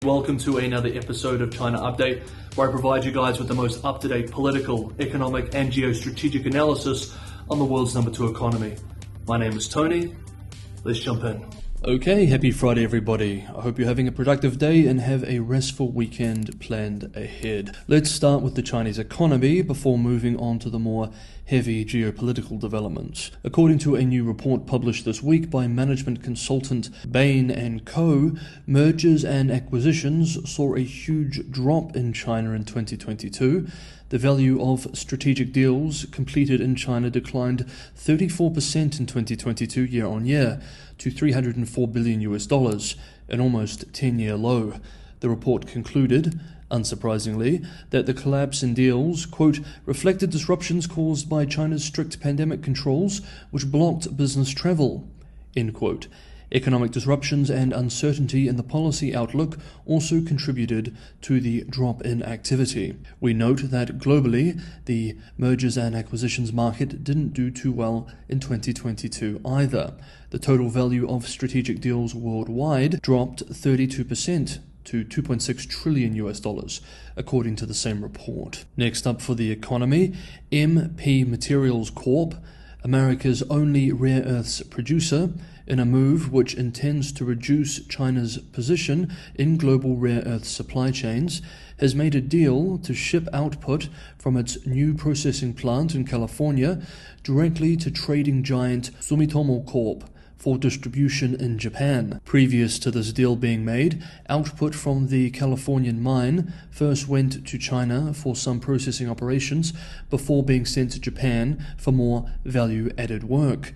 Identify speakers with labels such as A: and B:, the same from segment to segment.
A: Welcome to another episode of China Update, where I provide you guys with the most up-to-date political, economic, and geostrategic analysis on the world's number 2 economy. My name is Tony. Let's jump in. Okay, happy Friday everybody. I hope you're having a productive day and have a restful weekend planned ahead. Let's start with the Chinese economy before moving on to the more heavy geopolitical developments. According to a new report published this week by management consultant Bain & Co., mergers and acquisitions saw a huge drop in China in 2022. The value of strategic deals completed in China declined 34% in 2022 year-on-year to $304 billion, an almost 10-year low. The report concluded, unsurprisingly, that the collapse in deals, quote, reflected disruptions caused by China's strict pandemic controls, which blocked business travel, end quote. Economic disruptions and uncertainty in the policy outlook also contributed to the drop in activity. We note that globally, the mergers and acquisitions market didn't do too well in 2022 either. The total value of strategic deals worldwide dropped 32% to $2.6 trillion, according to the same report. Next up for the economy, MP Materials Corp., America's only rare earths producer, in a move which intends to reduce China's position in global rare earth supply chains, has made a deal to ship output from its new processing plant in California directly to trading giant Sumitomo Corp. For distribution in Japan. Previous to this deal being made, output from the Californian mine first went to China for some processing operations before being sent to Japan for more value-added work.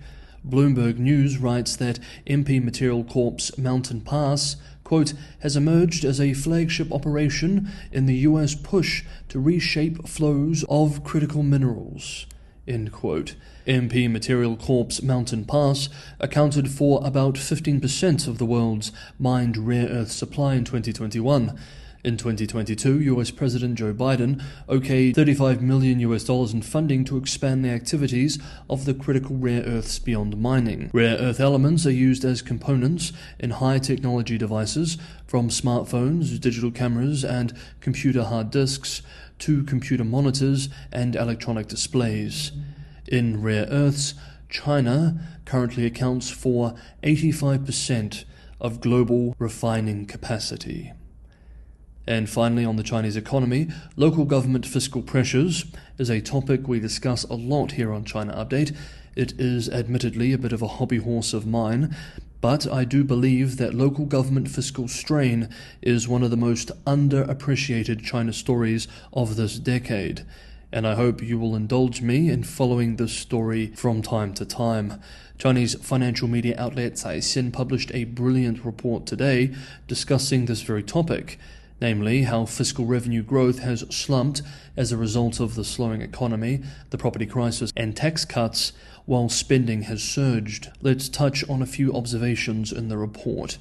A: Bloomberg News writes that MP Material Corp's Mountain Pass, quote, has emerged as a flagship operation in the US push to reshape flows of critical minerals, end quote. MP Material Corp's Mountain Pass accounted for about 15% of the world's mined rare earth supply in 2021. In 2022, US President Joe Biden okayed $35 million in funding to expand the activities of the critical rare earths beyond mining. Rare earth elements are used as components in high-technology devices, from smartphones, digital cameras, and computer hard disks, to computer monitors and electronic displays. In rare earths, China currently accounts for 85% of global refining capacity. And finally, on the Chinese economy, local government fiscal pressures is a topic we discuss a lot here on China Update. It is admittedly a bit of a hobby horse of mine, but I do believe that local government fiscal strain is one of the most underappreciated China stories of this decade. And I hope you will indulge me in following this story from time to time. Chinese financial media outlet Caixin published a brilliant report today discussing this very topic, namely how fiscal revenue growth has slumped as a result of the slowing economy, the property crisis, and tax cuts, while spending has surged. Let's touch on a few observations in the report.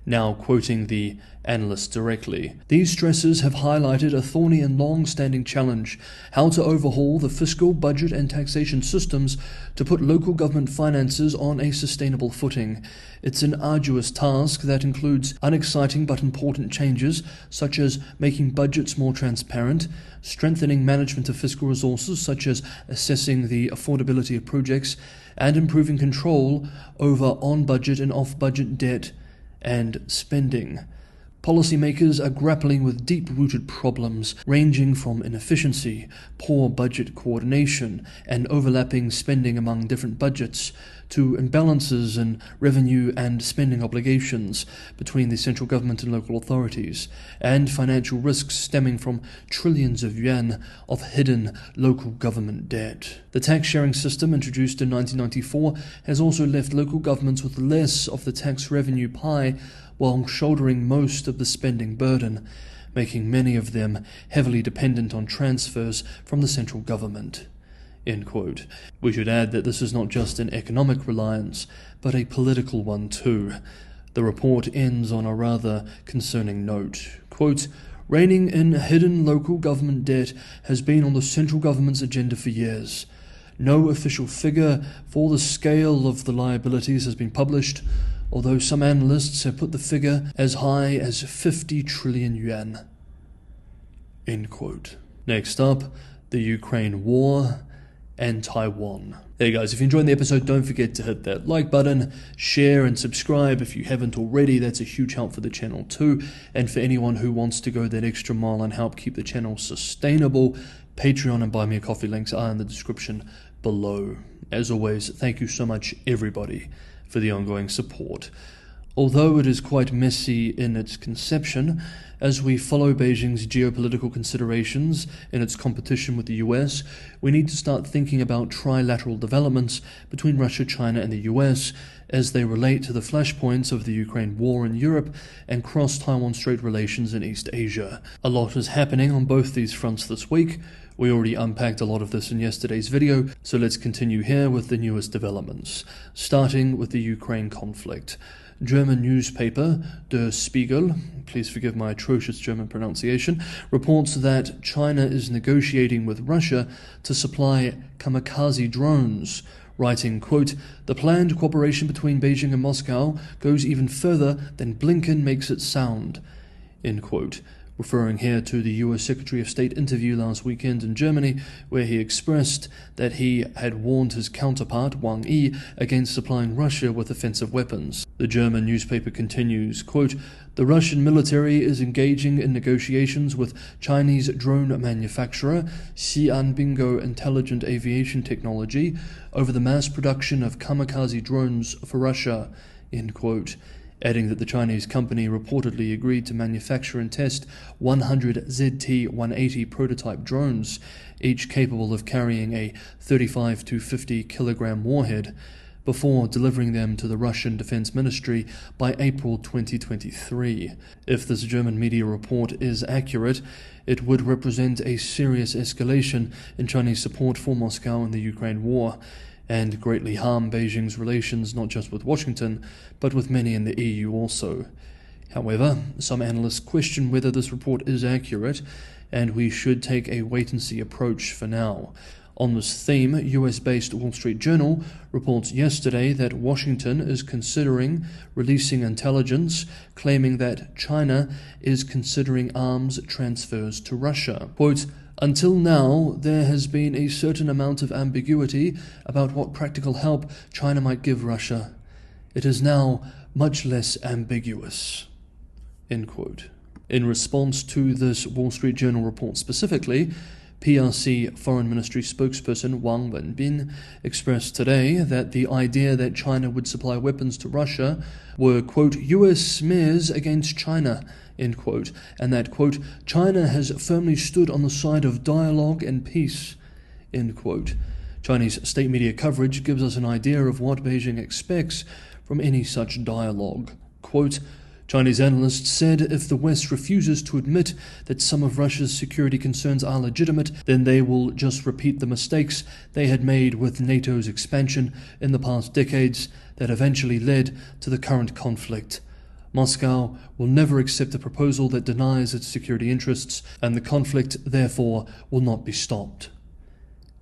A: Now quoting the analyst directly. These stresses have highlighted a thorny and long-standing challenge: how to overhaul the fiscal, budget and taxation systems to put local government finances on a sustainable footing. It's an arduous task that includes unexciting but important changes, such as making budgets more transparent, strengthening management of fiscal resources, such as assessing the affordability of projects, and improving control over on-budget and off-budget debt and spending. Policymakers are grappling with deep-rooted problems ranging from inefficiency, poor budget coordination, and overlapping spending among different budgets, to imbalances in revenue and spending obligations between the central government and local authorities, and financial risks stemming from trillions of yuan of hidden local government debt. The tax-sharing system introduced in 1994 has also left local governments with less of the tax revenue pie while shouldering most of the spending burden, making many of them heavily dependent on transfers from the central government. End quote. We should add that this is not just an economic reliance, but a political one too. The report ends on a rather concerning note. Quote, reining in hidden local government debt has been on the central government's agenda for years. No official figure for the scale of the liabilities has been published, although some analysts have put the figure as high as 50 trillion yuan. End quote. Next up, the Ukraine war and Taiwan. Hey guys, if you enjoyed the episode, don't forget to hit that like button, share and subscribe if you haven't already. That's a huge help for the channel too. And for anyone who wants to go that extra mile and help keep the channel sustainable, Patreon and Buy Me a Coffee links are in the description below. As always, thank you so much everybody for the ongoing support. Although it is quite messy in its conception, as we follow Beijing's geopolitical considerations in its competition with the US, we need to start thinking about trilateral developments between Russia, China and the US as they relate to the flashpoints of the Ukraine war in Europe and cross-Taiwan Strait relations in East Asia. A lot is happening on both these fronts this week. We already unpacked a lot of this in yesterday's video, so let's continue here with the newest developments, starting with the Ukraine conflict. German newspaper Der Spiegel, please forgive my atrocious German pronunciation, reports that China is negotiating with Russia to supply kamikaze drones, writing, quote, "The planned cooperation between Beijing and Moscow goes even further than Blinken makes it sound," end quote. Referring here to the US Secretary of State interview last weekend in Germany, where he expressed that he had warned his counterpart, Wang Yi, against supplying Russia with offensive weapons. The German newspaper continues, quote, "The Russian military is engaging in negotiations with Chinese drone manufacturer Xi'an Intelligent Aviation Technology over the mass production of kamikaze drones for Russia," end quote. Adding that the Chinese company reportedly agreed to manufacture and test 100 ZT-180 prototype drones, each capable of carrying a 35 to 50 kilogram warhead, before delivering them to the Russian Defense Ministry by April 2023. If this German media report is accurate, it would represent a serious escalation in Chinese support for Moscow in the Ukraine war, and greatly harm Beijing's relations not just with Washington, but with many in the EU also. However, some analysts question whether this report is accurate, and we should take a wait-and-see approach for now. On this theme, US-based Wall Street Journal reports yesterday that Washington is considering releasing intelligence claiming that China is considering arms transfers to Russia. Quote, "Until now, there has been a certain amount of ambiguity about what practical help China might give Russia. It is now much less ambiguous," end quote. In response to this Wall Street Journal report specifically, PRC Foreign Ministry spokesperson Wang Wenbin expressed today that the idea that China would supply weapons to Russia were, quote, "US smears against China," end quote, and that, quote, "China has firmly stood on the side of dialogue and peace," end quote. Chinese state media coverage gives us an idea of what Beijing expects from any such dialogue. Quote, "Chinese analysts said if the West refuses to admit that some of Russia's security concerns are legitimate, then they will just repeat the mistakes they had made with NATO's expansion in the past decades that eventually led to the current conflict. Moscow will never accept a proposal that denies its security interests, and the conflict, therefore, will not be stopped,"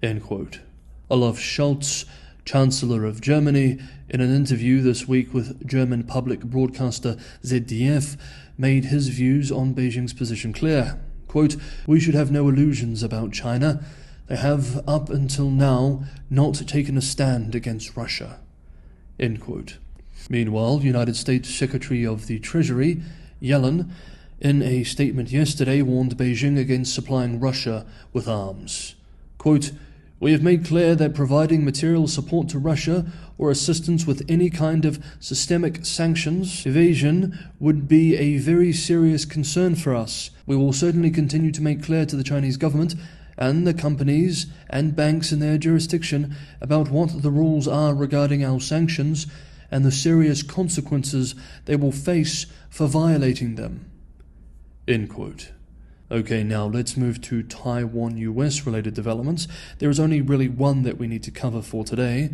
A: end quote. Olaf Scholz, Chancellor of Germany, in an interview this week with German public broadcaster ZDF, made his views on Beijing's position clear. Quote, "We should have no illusions about China. They have, up until now, not taken a stand against Russia," end quote. Meanwhile, United States Secretary of the Treasury, Yellen, in a statement yesterday warned Beijing against supplying Russia with arms. Quote, "We have made clear that providing material support to Russia or assistance with any kind of systemic sanctions evasion would be a very serious concern for us. We will certainly continue to make clear to the Chinese government and the companies and banks in their jurisdiction about what the rules are regarding our sanctions and the serious consequences they will face for violating them," end quote. Okay, now let's move to Taiwan-US related developments. There is only really one that we need to cover for today.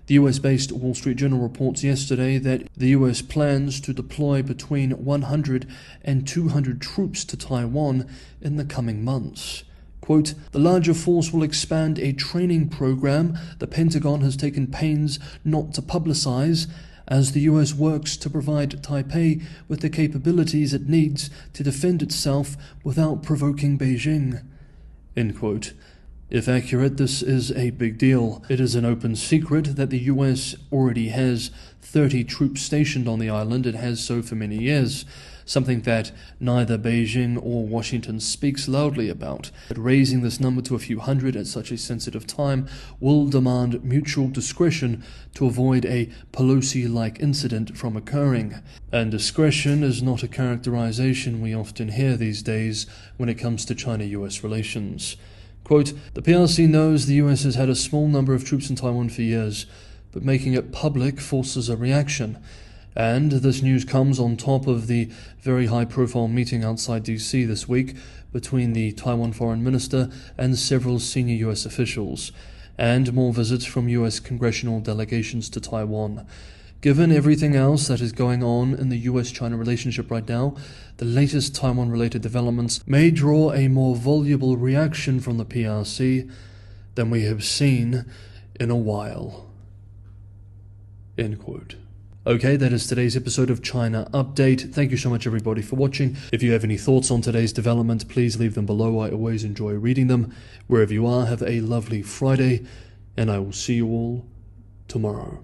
A: The US-based Wall Street Journal reports yesterday that the US plans to deploy between 100 and 200 troops to Taiwan in the coming months. Quote, "The larger force will expand a training program the Pentagon has taken pains not to publicize as the US works to provide Taipei with the capabilities it needs to defend itself without provoking Beijing." End quote. If accurate, this is a big deal. It is an open secret that the US already has 30 troops stationed on the island. It has so for many years, something that neither Beijing or Washington speaks loudly about. But raising this number to a few hundred at such a sensitive time will demand mutual discretion to avoid a Pelosi-like incident from occurring. And discretion is not a characterization we often hear these days when it comes to China-US relations. Quote, "The PRC knows the US has had a small number of troops in Taiwan for years, but making it public forces a reaction. And this news comes on top of the very high-profile meeting outside DC this week between the Taiwan foreign minister and several senior US officials, and more visits from US congressional delegations to Taiwan. Given everything else that is going on in the US-China relationship right now, the latest Taiwan-related developments may draw a more voluble reaction from the PRC than we have seen in a while." End quote. Okay, that is today's episode of China Update. Thank you so much, everybody, for watching. If you have any thoughts on today's development, please leave them below. I always enjoy reading them. Wherever you are, have a lovely Friday, and I will see you all tomorrow.